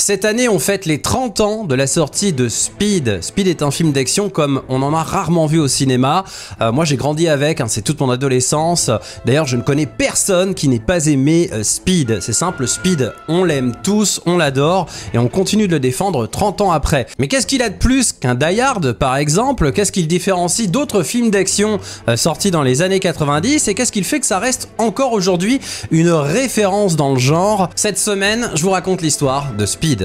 Cette année, on fête les 30 ans de la sortie de Speed. Speed est un film d'action comme on en a rarement vu au cinéma. Moi, j'ai grandi avec, c'est toute mon adolescence. D'ailleurs, je ne connais personne qui n'ait pas aimé Speed. C'est simple, Speed, on l'aime tous, on l'adore et on continue de le défendre 30 ans après. Mais qu'est-ce qu'il a de plus qu'un Die Hard, par exemple? Qu'est-ce qu'il différencie d'autres films d'action sortis dans les années 90 et qu'est-ce qu'il fait que ça reste encore aujourd'hui une référence dans le genre? Cette semaine, je vous raconte l'histoire de Speed.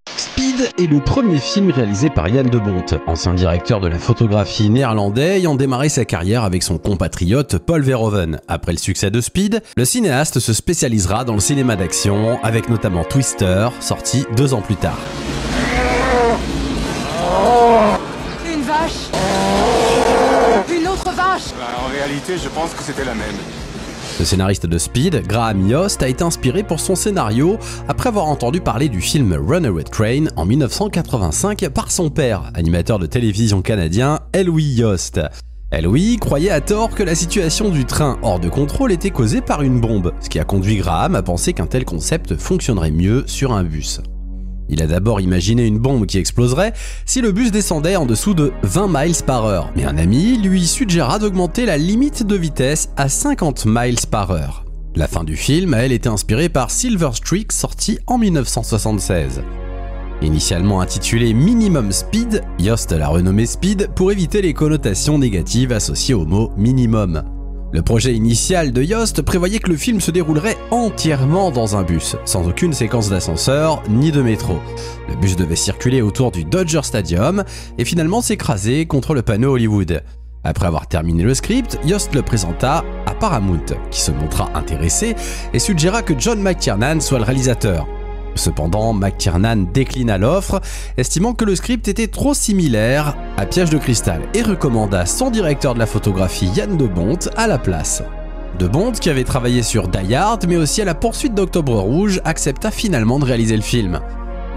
Speed est le premier film réalisé par Jan de Bont, ancien directeur de la photographie néerlandais ayant démarré sa carrière avec son compatriote Paul Verhoeven. Après le succès de Speed, le cinéaste se spécialisera dans le cinéma d'action, avec notamment Twister, sorti 2 ans plus tard. Une vache. Une autre vache. En réalité, je pense que c'était la même. Le scénariste de Speed, Graham Yost, a été inspiré pour son scénario après avoir entendu parler du film Runaway Train en 1985 par son père, animateur de télévision canadien Louis Yost. Louis croyait à tort que la situation du train hors de contrôle était causée par une bombe, ce qui a conduit Graham à penser qu'un tel concept fonctionnerait mieux sur un bus. Il a d'abord imaginé une bombe qui exploserait si le bus descendait en dessous de 20 miles par heure, mais un ami lui suggéra d'augmenter la limite de vitesse à 50 miles par heure. La fin du film a elle été inspirée par Silver Streak, sorti en 1976. Initialement intitulé Minimum Speed, Yost l'a renommé Speed pour éviter les connotations négatives associées au mot minimum. Le projet initial de Yost prévoyait que le film se déroulerait entièrement dans un bus, sans aucune séquence d'ascenseur ni de métro. Le bus devait circuler autour du Dodger Stadium et finalement s'écraser contre le panneau Hollywood. Après avoir terminé le script, Yost le présenta à Paramount, qui se montra intéressé et suggéra que John McTiernan soit le réalisateur. Cependant, McTiernan déclina l'offre, estimant que le script était trop similaire à Piège de cristal et recommanda son directeur de la photographie Jan de Bont à la place. De Bont, qui avait travaillé sur Die Hard mais aussi à la poursuite d'Octobre Rouge, accepta finalement de réaliser le film.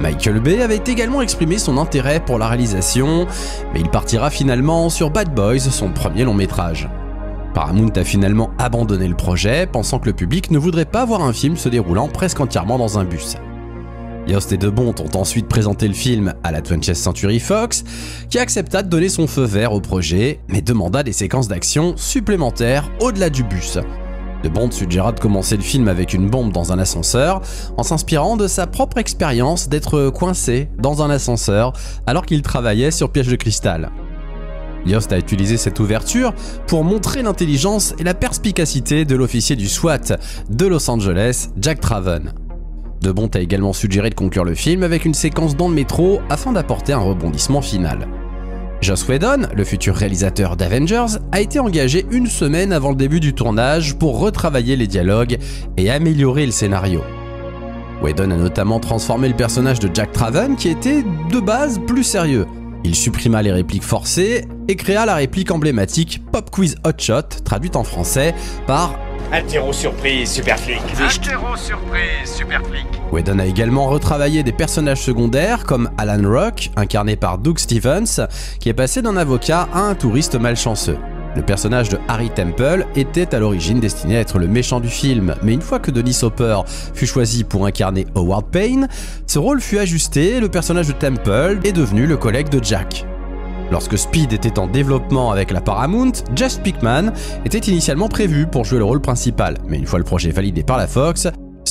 Michael Bay avait également exprimé son intérêt pour la réalisation, mais il partira finalement sur Bad Boys, son premier long métrage. Paramount a finalement abandonné le projet, pensant que le public ne voudrait pas voir un film se déroulant presque entièrement dans un bus. Yost et de Bont ont ensuite présenté le film à la 20th Century Fox, qui accepta de donner son feu vert au projet, mais demanda des séquences d'action supplémentaires au-delà du bus. De Bont suggéra de commencer le film avec une bombe dans un ascenseur, en s'inspirant de sa propre expérience d'être coincé dans un ascenseur alors qu'il travaillait sur Piège de cristal. Yost a utilisé cette ouverture pour montrer l'intelligence et la perspicacité de l'officier du SWAT de Los Angeles, Jack Traven. De Bont a également suggéré de conclure le film avec une séquence dans le métro afin d'apporter un rebondissement final. Joss Whedon, le futur réalisateur d'Avengers, a été engagé 1 semaine avant le début du tournage pour retravailler les dialogues et améliorer le scénario. Whedon a notamment transformé le personnage de Jack Traven qui était de base plus sérieux. Il supprima les répliques forcées et créa la réplique emblématique Pop Quiz Hotshot, traduite en français par Interro surprise, super flic. Interro surprise, super flic. Whedon a également retravaillé des personnages secondaires comme Alan Rock, incarné par Doug Stevens, qui est passé d'un avocat à un touriste malchanceux. Le personnage de Harry Temple était à l'origine destiné à être le méchant du film, mais une fois que Dennis Hopper fut choisi pour incarner Howard Payne, ce rôle fut ajusté et le personnage de Temple est devenu le collègue de Jack. Lorsque Speed était en développement avec la Paramount, Jesse Pinkman était initialement prévu pour jouer le rôle principal, mais une fois le projet validé par la Fox,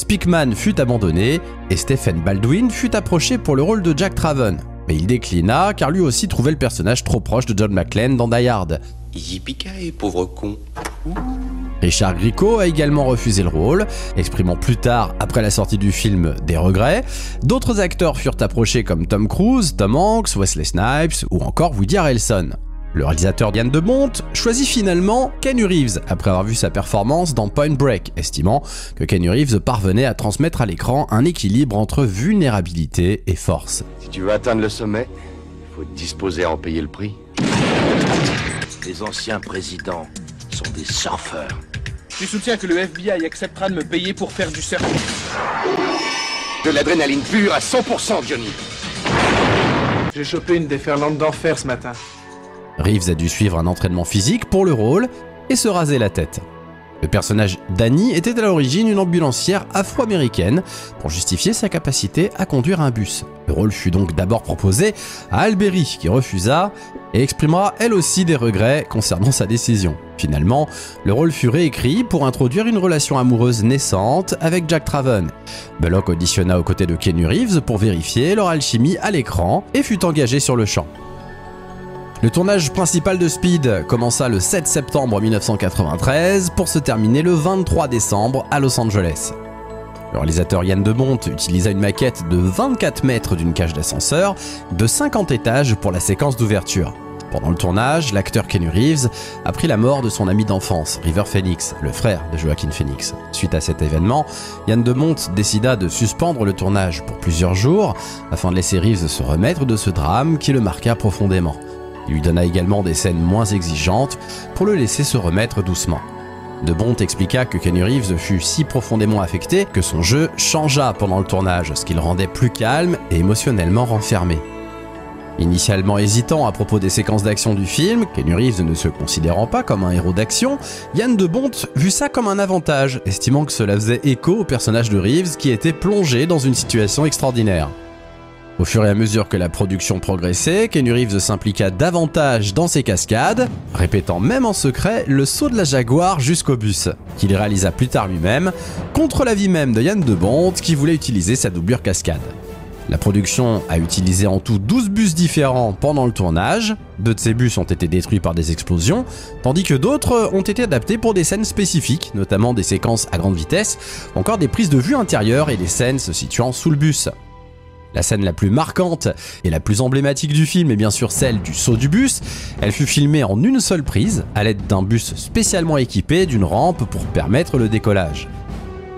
Pinkman fut abandonné et Stephen Baldwin fut approché pour le rôle de Jack Traven. Mais il déclina car lui aussi trouvait le personnage trop proche de John McClane dans Die Hard. Yippee-ki-yay, pauvre con. Richard Grieco a également refusé le rôle, exprimant plus tard, après la sortie du film, des regrets. D'autres acteurs furent approchés comme Tom Cruise, Tom Hanks, Wesley Snipes ou encore Woody Harrelson. Le réalisateur Yann de Bont choisit finalement Keanu Reeves après avoir vu sa performance dans Point Break, estimant que Keanu Reeves parvenait à transmettre à l'écran un équilibre entre vulnérabilité et force. Si tu veux atteindre le sommet, il faut te disposer à en payer le prix. Les anciens présidents sont des surfeurs. Tu soutiens que le FBI acceptera de me payer pour faire du surf? De l'adrénaline pure à 100%, Johnny. J'ai chopé une déferlante d'enfer ce matin. Reeves a dû suivre un entraînement physique pour le rôle et se raser la tête. Le personnage d'Annie était à l'origine une ambulancière afro-américaine pour justifier sa capacité à conduire un bus. Le rôle fut donc d'abord proposé à Halle Berry qui refusa et exprimera elle aussi des regrets concernant sa décision. Finalement, le rôle fut réécrit pour introduire une relation amoureuse naissante avec Jack Traven. Bullock auditionna aux côtés de Keanu Reeves pour vérifier leur alchimie à l'écran et fut engagé sur le champ. Le tournage principal de Speed commença le 7 septembre 1993 pour se terminer le 23 décembre à Los Angeles. Le réalisateur Yann de Bont utilisa une maquette de 24 mètres d'une cage d'ascenseur de 50 étages pour la séquence d'ouverture. Pendant le tournage, l'acteur Keanu Reeves apprit la mort de son ami d'enfance, River Phoenix, le frère de Joaquin Phoenix. Suite à cet événement, Yann de Bont décida de suspendre le tournage pour plusieurs jours afin de laisser Reeves se remettre de ce drame qui le marqua profondément. Il lui donna également des scènes moins exigeantes pour le laisser se remettre doucement. De Bont expliqua que Keanu Reeves fut si profondément affecté que son jeu changea pendant le tournage, ce qui le rendait plus calme et émotionnellement renfermé. Initialement hésitant à propos des séquences d'action du film, Keanu Reeves ne se considérant pas comme un héros d'action, Yann de Bont vit ça comme un avantage, estimant que cela faisait écho au personnage de Reeves qui était plongé dans une situation extraordinaire. Au fur et à mesure que la production progressait, Keanu Reeves s'impliqua davantage dans ses cascades, répétant même en secret le saut de la Jaguar jusqu'au bus, qu'il réalisa plus tard lui-même, contre l'avis même de Yann de Bont qui voulait utiliser sa doublure cascade. La production a utilisé en tout 12 bus différents pendant le tournage, 2 de ces bus ont été détruits par des explosions, tandis que d'autres ont été adaptés pour des scènes spécifiques, notamment des séquences à grande vitesse, ou encore des prises de vue intérieures et des scènes se situant sous le bus. La scène la plus marquante et la plus emblématique du film est bien sûr celle du saut du bus. Elle fut filmée en une seule prise, à l'aide d'un bus spécialement équipé d'une rampe pour permettre le décollage.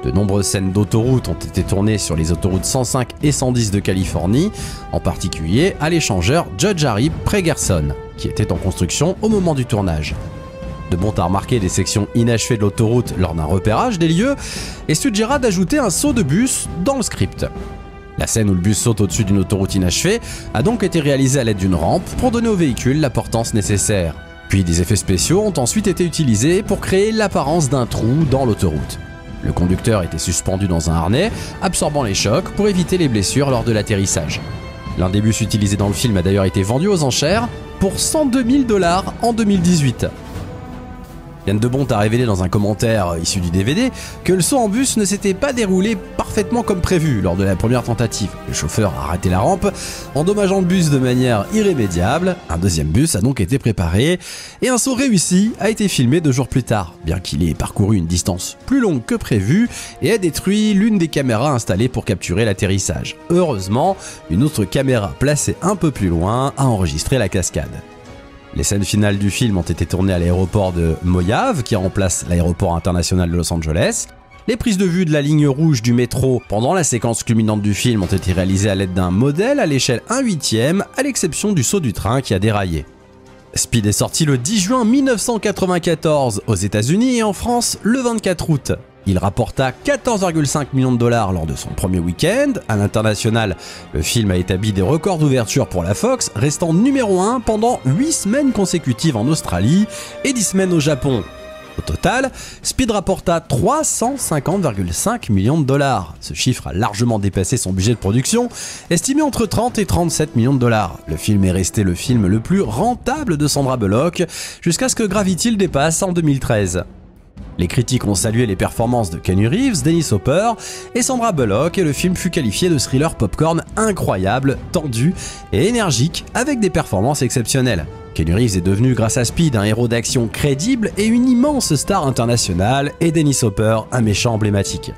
De nombreuses scènes d'autoroute ont été tournées sur les autoroutes 105 et 110 de Californie, en particulier à l'échangeur Judge Harry Pregerson, qui était en construction au moment du tournage. De Bont a remarqué des sections inachevées de l'autoroute lors d'un repérage des lieux et suggéra d'ajouter un saut de bus dans le script. La scène où le bus saute au-dessus d'une autoroute inachevée a donc été réalisée à l'aide d'une rampe pour donner au véhicule la portance nécessaire. Puis des effets spéciaux ont ensuite été utilisés pour créer l'apparence d'un trou dans l'autoroute. Le conducteur était suspendu dans un harnais, absorbant les chocs pour éviter les blessures lors de l'atterrissage. L'un des bus utilisés dans le film a d'ailleurs été vendu aux enchères pour 102 000 $ en 2018. Yann de Bont a révélé dans un commentaire issu du DVD que le saut en bus ne s'était pas déroulé parfaitement comme prévu lors de la première tentative. Le chauffeur a raté la rampe, endommageant le bus de manière irrémédiable. Un deuxième bus a donc été préparé et un saut réussi a été filmé 2 jours plus tard, bien qu'il ait parcouru une distance plus longue que prévu et ait détruit l'une des caméras installées pour capturer l'atterrissage. Heureusement, une autre caméra placée un peu plus loin a enregistré la cascade. Les scènes finales du film ont été tournées à l'aéroport de Mojave, qui remplace l'aéroport international de Los Angeles. Les prises de vue de la ligne rouge du métro pendant la séquence culminante du film ont été réalisées à l'aide d'un modèle à l'échelle 1/8, à l'exception du saut du train qui a déraillé. Speed est sorti le 10 juin 1994 aux États-Unis et en France le 24 août. Il rapporta 14,5 millions de $ lors de son premier week-end. À l'international, le film a établi des records d'ouverture pour la Fox, restant numéro 1 pendant 8 semaines consécutives en Australie et 10 semaines au Japon. Au total, Speed rapporta 350,5 millions de dollars. Ce chiffre a largement dépassé son budget de production, estimé entre 30 et 37 millions de dollars. Le film est resté le film le plus rentable de Sandra Bullock, jusqu'à ce que Gravity le dépasse en 2013. Les critiques ont salué les performances de Keanu Reeves, Dennis Hopper et Sandra Bullock, et le film fut qualifié de thriller popcorn incroyable, tendu et énergique, avec des performances exceptionnelles. Keanu Reeves est devenu, grâce à Speed, un héros d'action crédible et une immense star internationale, et Dennis Hopper, un méchant emblématique.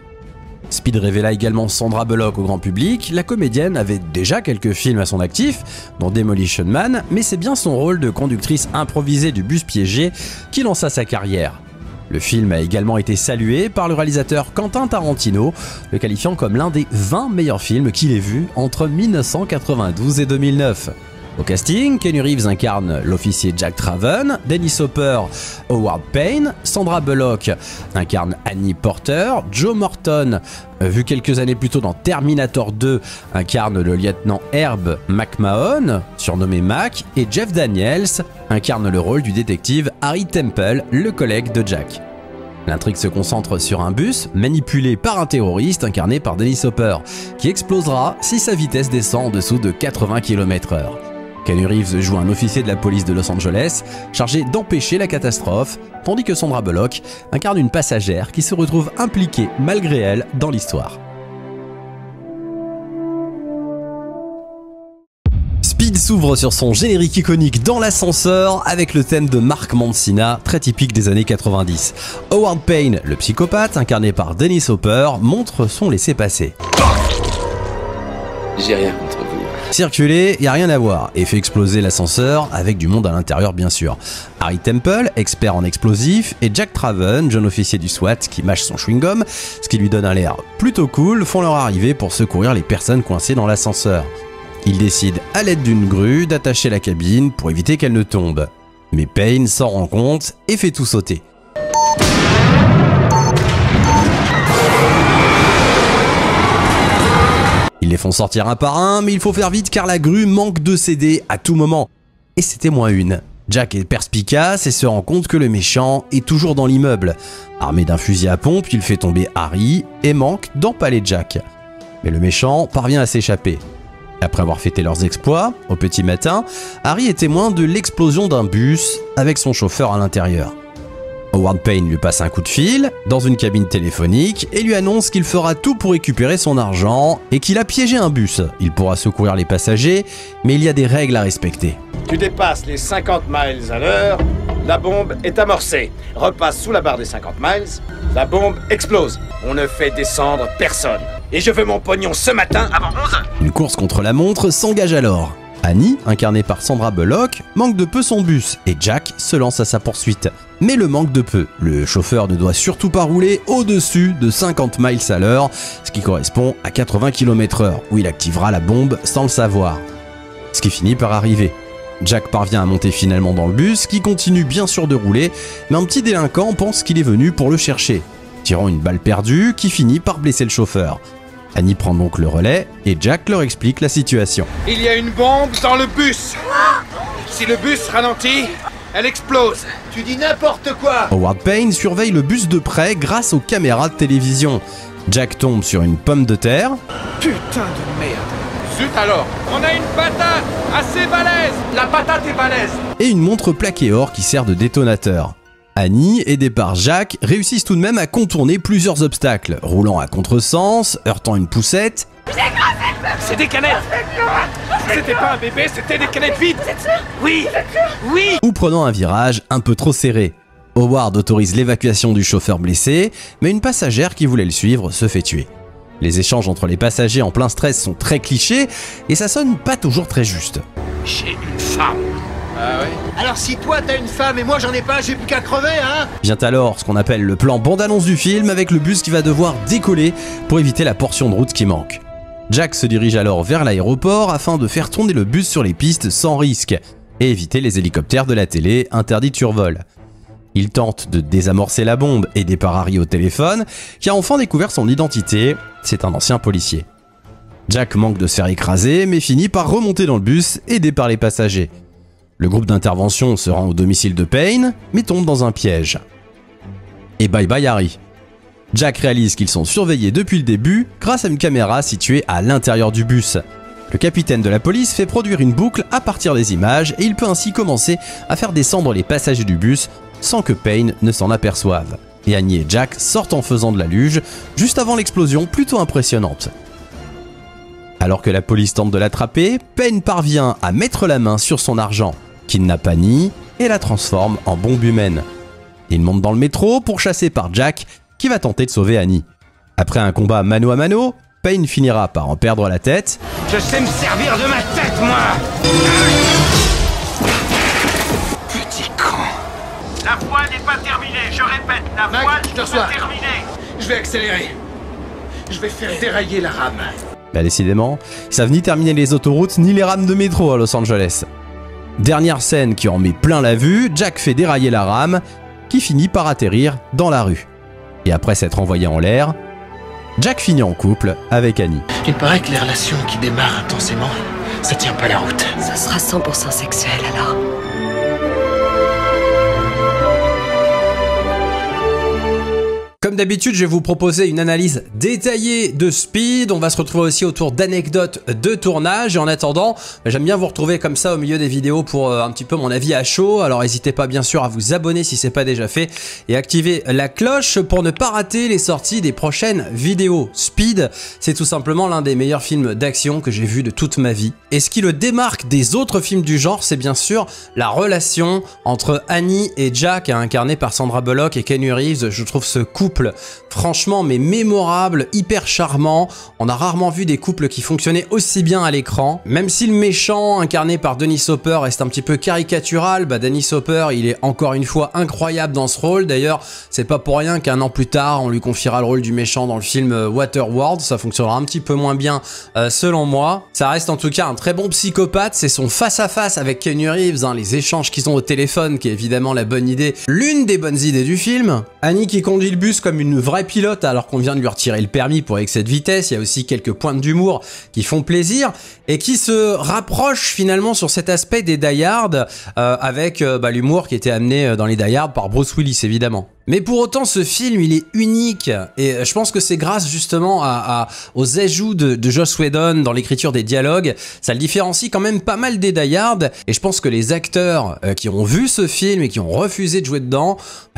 Speed révéla également Sandra Bullock au grand public. La comédienne avait déjà quelques films à son actif, dont Demolition Man, mais c'est bien son rôle de conductrice improvisée du bus piégé qui lança sa carrière. Le film a également été salué par le réalisateur Quentin Tarantino, le qualifiant comme l'un des 20 meilleurs films qu'il ait vus entre 1992 et 2009. Au casting, Keanu Reeves incarne l'officier Jack Traven, Dennis Hopper, Howard Payne, Sandra Bullock incarne Annie Porter, Joe Morton, vu quelques années plus tôt dans Terminator 2, incarne le lieutenant Herb McMahon, surnommé Mac, et Jeff Daniels incarne le rôle du détective Harry Temple, le collègue de Jack. L'intrigue se concentre sur un bus manipulé par un terroriste incarné par Dennis Hopper, qui explosera si sa vitesse descend en dessous de 80 km/h. Keanu Reeves joue un officier de la police de Los Angeles, chargé d'empêcher la catastrophe, tandis que Sandra Bullock incarne une passagère qui se retrouve impliquée malgré elle dans l'histoire. Speed s'ouvre sur son générique iconique dans l'ascenseur avec le thème de Mark Mancina, très typique des années 90. Howard Payne, le psychopathe, incarné par Dennis Hopper, montre son laissez-passer. J'ai rien contre vous. Circuler, y a rien à voir, et fait exploser l'ascenseur avec du monde à l'intérieur bien sûr. Harry Temple, expert en explosifs, et Jack Traven, jeune officier du SWAT qui mâche son chewing-gum, ce qui lui donne un air plutôt cool, font leur arrivée pour secourir les personnes coincées dans l'ascenseur. Ils décident à l'aide d'une grue d'attacher la cabine pour éviter qu'elle ne tombe. Mais Payne s'en rend compte et fait tout sauter. Ils les font sortir un par un, mais il faut faire vite car la grue manque de céder à tout moment. Et c'était moins une. Jack est perspicace et se rend compte que le méchant est toujours dans l'immeuble. Armé d'un fusil à pompe, il fait tomber Harry et manque d'empaler Jack. Mais le méchant parvient à s'échapper. Après avoir fêté leurs exploits, au petit matin, Harry est témoin de l'explosion d'un bus avec son chauffeur à l'intérieur. Howard Payne lui passe un coup de fil dans une cabine téléphonique et lui annonce qu'il fera tout pour récupérer son argent et qu'il a piégé un bus. Il pourra secourir les passagers, mais il y a des règles à respecter. Tu dépasses les 50 miles à l'heure, la bombe est amorcée. Repasse sous la barre des 50 miles, la bombe explose. On ne fait descendre personne. Et je veux mon pognon ce matin avant 11h. Une course contre la montre s'engage alors. Annie, incarnée par Sandra Bullock, manque de peu son bus et Jack se lance à sa poursuite. Mais le manque de peu. Le chauffeur ne doit surtout pas rouler au-dessus de 50 miles à l'heure, ce qui correspond à 80 km/h, où il activera la bombe sans le savoir. Ce qui finit par arriver. Jack parvient à monter finalement dans le bus, qui continue bien sûr de rouler, mais un petit délinquant pense qu'il est venu pour le chercher, tirant une balle perdue qui finit par blesser le chauffeur. Annie prend donc le relais et Jack leur explique la situation. Il y a une bombe dans le bus. Si le bus ralentit, elle explose. Tu dis n'importe quoi. Howard Payne surveille le bus de près grâce aux caméras de télévision. Jack tombe sur une pomme de terre. Putain de merde. Zut alors, on a une patate assez balèze. La patate est balèze. Et une montre plaquée or qui sert de détonateur. Annie, aidée par Jack, réussissent tout de même à contourner plusieurs obstacles, roulant à contresens, heurtant une poussette. C'est des canettes. C'était pas un bébé, c'était des canettes vides. Oui, oui. Ou prenant un virage un peu trop serré. Howard autorise l'évacuation du chauffeur blessé, mais une passagère qui voulait le suivre se fait tuer. Les échanges entre les passagers en plein stress sont très clichés et ça sonne pas toujours très juste. J'ai une femme. Ah ouais. Alors si toi t'as une femme et moi j'en ai pas, j'ai plus qu'à crever, hein. Vient alors ce qu'on appelle le plan bande-annonce du film avec le bus qui va devoir décoller pour éviter la portion de route qui manque. Jack se dirige alors vers l'aéroport afin de faire tourner le bus sur les pistes sans risque et éviter les hélicoptères de la télé interdits de survol. Il tente de désamorcer la bombe, aidé par Harry au téléphone, qui a enfin découvert son identité, c'est un ancien policier. Jack manque de se faire écraser, mais finit par remonter dans le bus, aidé par les passagers. Le groupe d'intervention se rend au domicile de Payne, mais tombe dans un piège. Et bye bye Harry. Jack réalise qu'ils sont surveillés depuis le début grâce à une caméra située à l'intérieur du bus. Le capitaine de la police fait produire une boucle à partir des images et il peut ainsi commencer à faire descendre les passagers du bus sans que Payne ne s'en aperçoive. Et Annie et Jack sortent en faisant de la luge juste avant l'explosion plutôt impressionnante. Alors que la police tente de l'attraper, Payne parvient à mettre la main sur son argent, kidnappe Annie et la transforme en bombe humaine. Il monte dans le métro pour chasser par Jack qui va tenter de sauver Annie. Après un combat mano à mano, Payne finira par en perdre la tête. Je sais me servir de ma tête, moi! Petit con. La voile n'est pas terminée, je répète, la Mac, voile je te n'est reçois. pas terminée! Je vais accélérer. Je vais faire dérailler la rame. Bah décidément, ils savent ni terminer les autoroutes ni les rames de métro à Los Angeles. Dernière scène qui en met plein la vue, Jack fait dérailler la rame, qui finit par atterrir dans la rue. Et après s'être envoyé en l'air, Jack finit en couple avec Annie. Il paraît que les relations qui démarrent intensément, ça tient pas la route. Ça sera 100% sexuel alors. Comme d'habitude, je vais vous proposer une analyse détaillée de Speed. On va se retrouver aussi autour d'anecdotes de tournage. Et en attendant, j'aime bien vous retrouver comme ça au milieu des vidéos pour un petit peu mon avis à chaud. Alors n'hésitez pas bien sûr à vous abonner si c'est pas déjà fait et activer la cloche pour ne pas rater les sorties des prochaines vidéos. Speed, c'est tout simplement l'un des meilleurs films d'action que j'ai vu de toute ma vie. Et ce qui le démarque des autres films du genre, c'est bien sûr la relation entre Annie et Jack, incarné par Sandra Bullock et Keanu Reeves. Je trouve ce couple franchement mais mémorable, hyper charmant. On a rarement vu des couples qui fonctionnaient aussi bien à l'écran. Même si le méchant incarné par Dennis Hopper reste un petit peu caricatural, Dennis Hopper il est encore une fois incroyable dans ce rôle. D'ailleurs c'est pas pour rien qu'un an plus tard on lui confiera le rôle du méchant dans le film Waterworld. Ça fonctionnera un petit peu moins bien selon moi. Ça reste en tout cas un très bon psychopathe. C'est son face à face avec Keanu Reeves, les échanges qu'ils ont au téléphone qui est évidemment la bonne idée, l'une des bonnes idées du film. Annie qui conduit le bus comme une vraie pilote alors qu'on vient de lui retirer le permis pour excès de vitesse. Il y a aussi quelques pointes d'humour qui font plaisir et qui se rapprochent finalement sur cet aspect des Die Hard avec l'humour qui était amené dans les Die Hard par Bruce Willis évidemment. Mais pour autant, ce film, il est unique et je pense que c'est grâce justement aux ajouts de Joss Whedon dans l'écriture des dialogues. Ça le différencie quand même pas mal des Die Hard et je pense que les acteurs qui ont vu ce film et qui ont refusé de jouer dedans,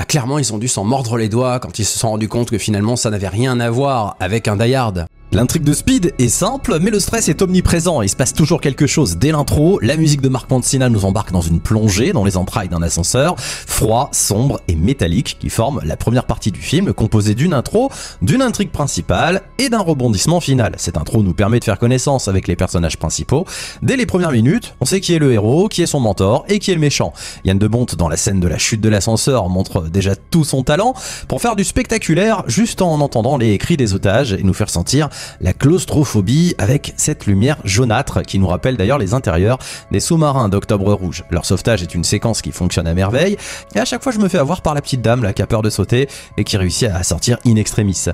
clairement, ils ont dû s'en mordre les doigts quand ils se sont rendus compte que finalement, ça n'avait rien à voir avec un Die Hard. L'intrigue de Speed est simple, mais le stress est omniprésent. Il se passe toujours quelque chose dès l'intro. La musique de Mark Mancina nous embarque dans une plongée dans les entrailles d'un ascenseur, froid, sombre et métallique, qui forme la première partie du film, composée d'une intro, d'une intrigue principale et d'un rebondissement final. Cette intro nous permet de faire connaissance avec les personnages principaux. Dès les premières minutes, on sait qui est le héros, qui est son mentor et qui est le méchant. Yann de Bont, dans la scène de la chute de l'ascenseur, montre déjà tout son talent pour faire du spectaculaire juste en entendant les cris des otages et nous faire sentir la claustrophobie avec cette lumière jaunâtre qui nous rappelle d'ailleurs les intérieurs des sous-marins d'Octobre Rouge. Leur sauvetage est une séquence qui fonctionne à merveille et à chaque fois je me fais avoir par la petite dame là qui a peur de sauter et qui réussit à sortir in extremis.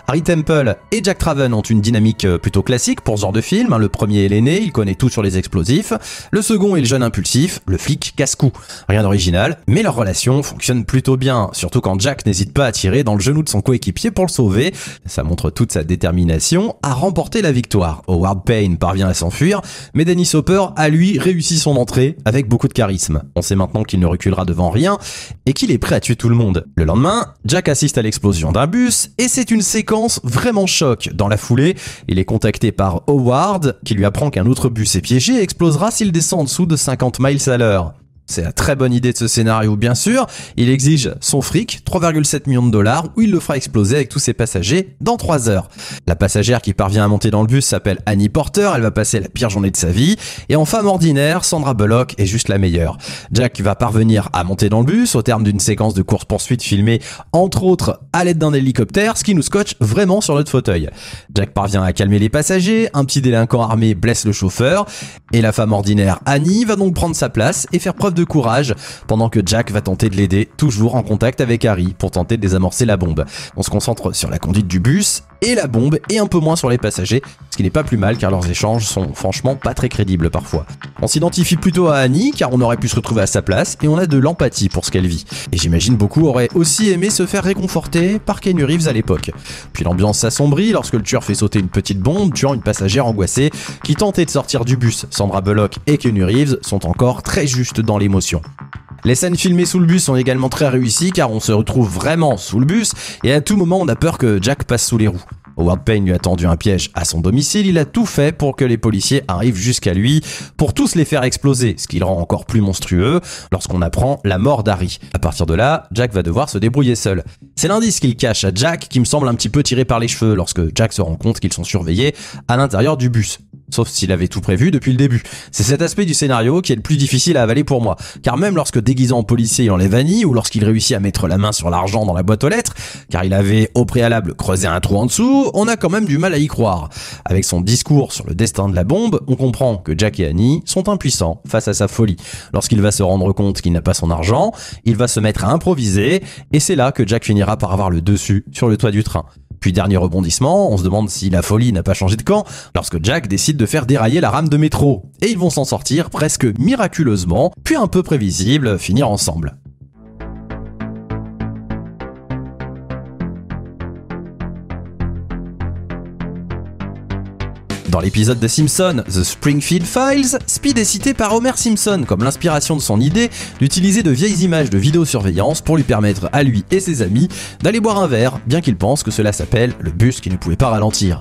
Harry Temple et Jack Traven ont une dynamique plutôt classique pour ce genre de film. Le premier est l'aîné, il connaît tout sur les explosifs. Le second est le jeune impulsif, le flic casse-cou. Rien d'original, mais leur relation fonctionne plutôt bien, surtout quand Jack n'hésite pas à tirer dans le genou de son coéquipier pour le sauver. Ça montre toute sa détermination à remporter la victoire. Howard Payne parvient à s'enfuir, mais Dennis Hopper a lui réussi son entrée avec beaucoup de charisme. On sait maintenant qu'il ne reculera devant rien et qu'il est prêt à tuer tout le monde. Le lendemain, Jack assiste à l'explosion d'un bus et c'est une séquence vraiment choc. Dans la foulée, il est contacté par Howard qui lui apprend qu'un autre bus est piégé et explosera s'il descend en dessous de 50 miles à l'heure. C'est la très bonne idée de ce scénario bien sûr, il exige son fric, 3,7 millions de dollars, où il le fera exploser avec tous ses passagers dans 3 heures. La passagère qui parvient à monter dans le bus s'appelle Annie Porter, elle va passer la pire journée de sa vie, et en femme ordinaire, Sandra Bullock est juste la meilleure. Jack va parvenir à monter dans le bus au terme d'une séquence de course-poursuite filmée entre autres à l'aide d'un hélicoptère, ce qui nous scotche vraiment sur notre fauteuil. Jack parvient à calmer les passagers, un petit délinquant armé blesse le chauffeur, et la femme ordinaire Annie va donc prendre sa place et faire preuve preuve de courage pendant que Jack va tenter de l'aider, toujours en contact avec Harry pour tenter de désamorcer la bombe. On se concentre sur la conduite du bus et la bombe et un peu moins sur les passagers, ce qui n'est pas plus mal car leurs échanges sont franchement pas très crédibles parfois. On s'identifie plutôt à Annie car on aurait pu se retrouver à sa place et on a de l'empathie pour ce qu'elle vit. Et j'imagine beaucoup auraient aussi aimé se faire réconforter par Keanu Reeves à l'époque. Puis l'ambiance s'assombrit lorsque le tueur fait sauter une petite bombe tuant une passagère angoissée qui tentait de sortir du bus. Sandra Bullock et Keanu Reeves sont encore très justes dans l'émotion. Les scènes filmées sous le bus sont également très réussies car on se retrouve vraiment sous le bus et à tout moment on a peur que Jack passe sous les roues. Howard Payne lui a tendu un piège à son domicile, il a tout fait pour que les policiers arrivent jusqu'à lui pour tous les faire exploser, ce qui le rend encore plus monstrueux lorsqu'on apprend la mort d'Harry. À partir de là, Jack va devoir se débrouiller seul. C'est l'indice qu'il cache à Jack qui me semble un petit peu tiré par les cheveux lorsque Jack se rend compte qu'ils sont surveillés à l'intérieur du bus. Sauf s'il avait tout prévu depuis le début. C'est cet aspect du scénario qui est le plus difficile à avaler pour moi. Car même lorsque déguisé en policier il enlève Annie, ou lorsqu'il réussit à mettre la main sur l'argent dans la boîte aux lettres, car il avait au préalable creusé un trou en dessous, on a quand même du mal à y croire. Avec son discours sur le destin de la bombe, on comprend que Jack et Annie sont impuissants face à sa folie. Lorsqu'il va se rendre compte qu'il n'a pas son argent, il va se mettre à improviser, et c'est là que Jack finira par avoir le dessus sur le toit du train. Puis dernier rebondissement, on se demande si la folie n'a pas changé de camp lorsque Jack décide de faire dérailler la rame de métro. Et ils vont s'en sortir presque miraculeusement, puis un peu prévisible, finir ensemble. Dans l'épisode de Simpson, The Springfield Files, Speed est cité par Homer Simpson comme l'inspiration de son idée d'utiliser de vieilles images de vidéosurveillance pour lui permettre à lui et ses amis d'aller boire un verre, bien qu'il pense que cela s'appelle le bus qui ne pouvait pas ralentir.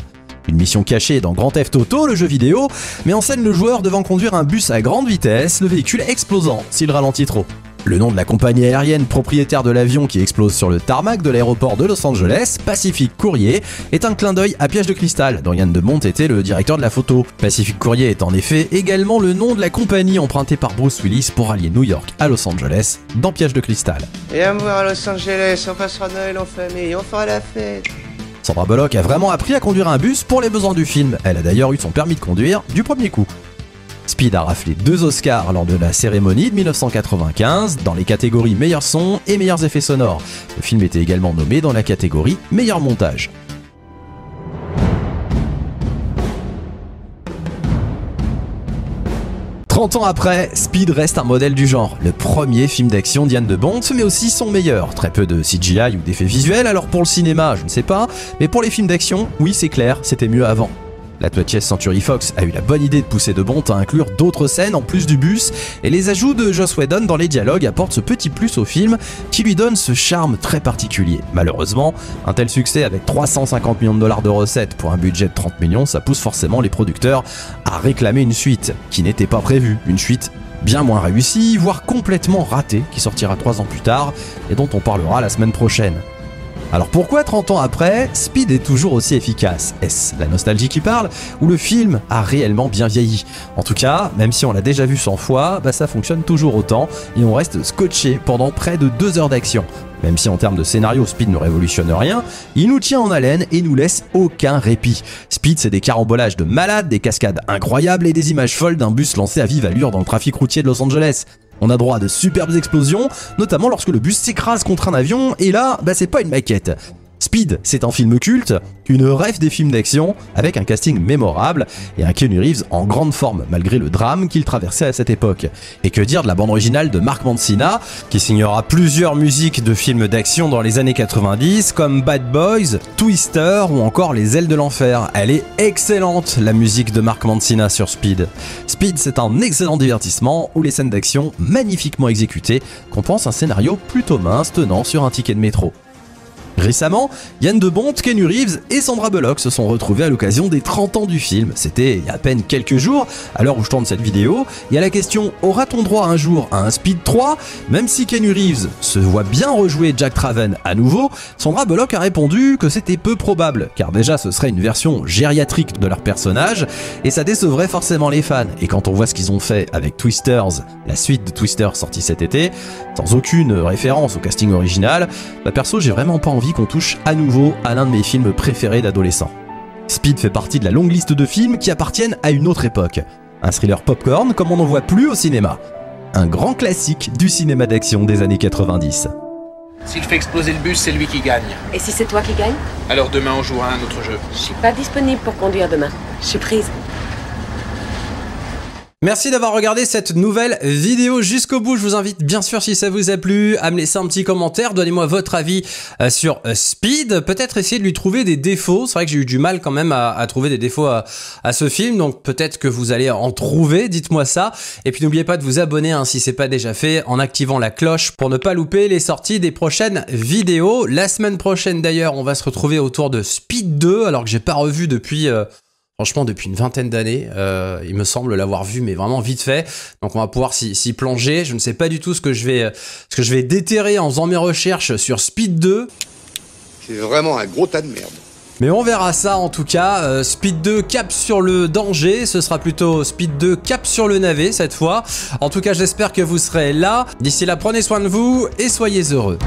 Une mission cachée dans Grand Theft Auto, le jeu vidéo, met en scène le joueur devant conduire un bus à grande vitesse, le véhicule explosant s'il ralentit trop. Le nom de la compagnie aérienne propriétaire de l'avion qui explose sur le tarmac de l'aéroport de Los Angeles, Pacific Courier, est un clin d'œil à Piège de cristal, dont Yann de Bont était le directeur de la photo. Pacific Courier est en effet également le nom de la compagnie empruntée par Bruce Willis pour allier New York à Los Angeles dans Piège de cristal. Viens me voir à Los Angeles, on passera Noël en famille, on fera la fête. Sandra Bullock a vraiment appris à conduire un bus pour les besoins du film. Elle a d'ailleurs eu son permis de conduire du premier coup. Speed a raflé 2 Oscars lors de la cérémonie de 1995 dans les catégories meilleur son et meilleurs effets sonores. Le film était également nommé dans la catégorie meilleur montage. « 30 ans après, Speed reste un modèle du genre. Le premier film d'action d'Yann de Bont, mais aussi son meilleur. Très peu de CGI ou d'effets visuels, alors pour le cinéma, je ne sais pas, mais pour les films d'action, oui c'est clair, c'était mieux avant. La 20th Century Fox a eu la bonne idée de pousser de Bont à inclure d'autres scènes en plus du bus, et les ajouts de Joss Whedon dans les dialogues apportent ce petit plus au film qui lui donne ce charme très particulier. Malheureusement, un tel succès avec 350 millions de dollars de recettes pour un budget de 30 millions, ça pousse forcément les producteurs à réclamer une suite, qui n'était pas prévue, une suite bien moins réussie, voire complètement ratée, qui sortira 3 ans plus tard, et dont on parlera la semaine prochaine. Alors pourquoi 30 ans après, Speed est toujours aussi efficace? Est-ce la nostalgie qui parle ou le film a réellement bien vieilli? En tout cas, même si on l'a déjà vu 100 fois, ça fonctionne toujours autant et on reste scotché pendant près de 2 heures d'action. Même si en termes de scénario, Speed ne révolutionne rien, il nous tient en haleine et nous laisse aucun répit. Speed, c'est des carambolages de malades, des cascades incroyables et des images folles d'un bus lancé à vive allure dans le trafic routier de Los Angeles. On a droit à de superbes explosions, notamment lorsque le bus s'écrase contre un avion, et là, c'est pas une maquette. Speed, c'est un film culte, une rêve des films d'action, avec un casting mémorable et un Keanu Reeves en grande forme, malgré le drame qu'il traversait à cette époque. Et que dire de la bande originale de Mark Mancina, qui signera plusieurs musiques de films d'action dans les années 90, comme Bad Boys, Twister ou encore Les Ailes de l'Enfer. Elle est excellente, la musique de Mark Mancina sur Speed. Speed, c'est un excellent divertissement où les scènes d'action, magnifiquement exécutées, compensent un scénario plutôt mince tenant sur un ticket de métro. Récemment, Yann de Bont, Keanu Reeves et Sandra Bullock se sont retrouvés à l'occasion des 30 ans du film. C'était il y a à peine quelques jours, à l'heure où je tourne cette vidéo, et à la question « Aura-t-on droit un jour à un Speed 3 ?» Même si Keanu Reeves se voit bien rejouer Jack Traven à nouveau, Sandra Bullock a répondu que c'était peu probable, car déjà ce serait une version gériatrique de leur personnage, et ça décevrait forcément les fans. Et quand on voit ce qu'ils ont fait avec Twisters, la suite de Twister sortie cet été, sans aucune référence au casting original, perso j'ai vraiment pas envie qu'on touche à nouveau à l'un de mes films préférés d'adolescent. Speed fait partie de la longue liste de films qui appartiennent à une autre époque. Un thriller popcorn comme on n'en voit plus au cinéma. un grand classique du cinéma d'action des années 90. S'il fait exploser le bus, c'est lui qui gagne. Et si c'est toi qui gagne? Alors demain, on jouera à un autre jeu. Je suis pas disponible pour conduire demain. Je suis prise. Merci d'avoir regardé cette nouvelle vidéo jusqu'au bout. Je vous invite bien sûr, si ça vous a plu, à me laisser un petit commentaire. Donnez-moi votre avis sur Speed. Peut-être essayer de lui trouver des défauts. C'est vrai que j'ai eu du mal quand même à trouver des défauts à ce film. Donc peut-être que vous allez en trouver. Dites-moi ça. Et puis n'oubliez pas de vous abonner hein, si c'est pas déjà fait en activant la cloche pour ne pas louper les sorties des prochaines vidéos. La semaine prochaine d'ailleurs, on va se retrouver autour de Speed 2 alors que j'ai pas revu depuis... Franchement, depuis une vingtaine d'années, il me semble l'avoir vu, mais vraiment vite fait. Donc, on va pouvoir s'y plonger. Je ne sais pas du tout ce que je vais déterrer en faisant mes recherches sur Speed 2. C'est vraiment un gros tas de merde. Mais on verra ça en tout cas. Speed 2 cap sur le danger. Ce sera plutôt Speed 2 cap sur le navet cette fois. En tout cas, j'espère que vous serez là. D'ici là, prenez soin de vous et soyez heureux.